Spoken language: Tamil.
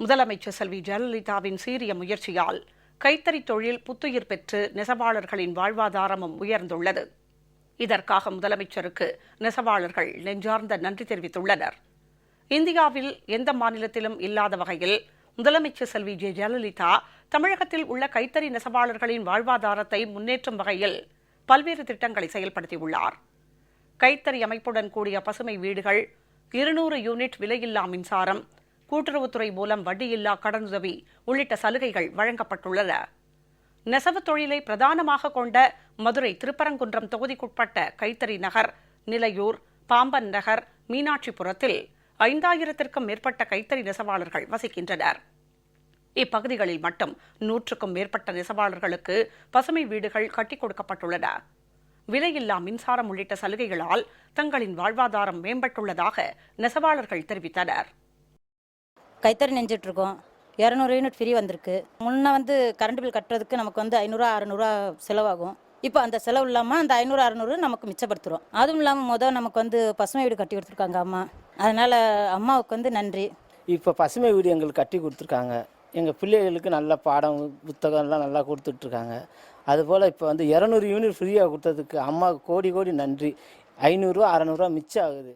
முதலமைச்சர் செல்வி ஜெயலலிதாவின் சீரிய முயற்சியால் கைத்தறி தொழில் புத்துயிர் பெற்று நெசவாளர்களின் வாழ்வாதாரமும் உயர்ந்துள்ளது. இதற்காக முதலமைச்சருக்கு நெசவாளர்கள் நெஞ்சார்ந்த நன்றி தெரிவித்துள்ளனர். இந்தியாவில் எந்த மாநிலத்திலும் இல்லாத வகையில் முதலமைச்சர் செல்வி ஜெயலலிதா தமிழகத்தில் உள்ள கைத்தறி நெசவாளர்களின் வாழ்வாதாரத்தை முன்னேற்றும் வகையில் பல்வேறு திட்டங்களை செயல்படுத்தியுள்ளார். கைத்தறி அமைப்புடன் கூடிய பசுமை வீடுகள், 200 யூனிட் விலையில்லா மின்சாரம், கூட்டுறவுத்துறை மூலம் வட்டியில்லா கடனுதவி உள்ளிட்ட சலுகைகள் வழங்கப்பட்டுள்ளன. நெசவு தொழிலை பிரதானமாக கொண்ட மதுரை திருப்பரங்குன்றம் தொகுதிக்குட்பட்ட கைத்தறி நகர், நிலையூர், பாம்பன் நகர், மீனாட்சிபுரத்தில் 5000க்கும் மேற்பட்ட கைத்தறி நெசவாளர்கள் வசிக்கின்றனர். இப்பகுதிகளில் மட்டும் 100க்கும் மேற்பட்ட நெசவாளர்களுக்கு பசுமை வீடுகள் கட்டிக் கொடுக்கப்பட்டுள்ளன. விலையில்லா மின்சாரம் உள்ளிட்ட சலுகைகளால் தங்களின் வாழ்வாதாரம் மேம்பட்டுள்ளதாக நெசவாளர்கள் தெரிவித்தனர். கைத்தறி நெஞ்சிட்டு இருக்கோம். 200 யூனிட் ஃப்ரீ வந்திருக்கு. முன்ன கரண்ட் பில் கட்டுறதுக்கு நமக்கு 500 600 செலவாகும். இப்போ அந்த செலவு இல்லாமல் அந்த 500 600 நமக்கு மிச்சப்படுத்துகிறோம். அதுவும் இல்லாமல் நமக்கு பசுமை வீடு கட்டி கொடுத்துருக்காங்க அம்மா. அதனால் அம்மாவுக்கு நன்றி. இப்போ பசுமை வீடு எங்களுக்கு கட்டி கொடுத்துருக்காங்க. எங்கள் பிள்ளைகளுக்கு நல்ல பாடம் புத்தகம்லாம் நல்லா கொடுத்துட்ருக்காங்க. அதுபோல் இப்போ 200 யூனிட் ஃப்ரீயாக கொடுத்ததுக்கு அம்மாவுக்கு கோடி கோடி நன்றி. 500 600 மிச்சம் ஆகுது.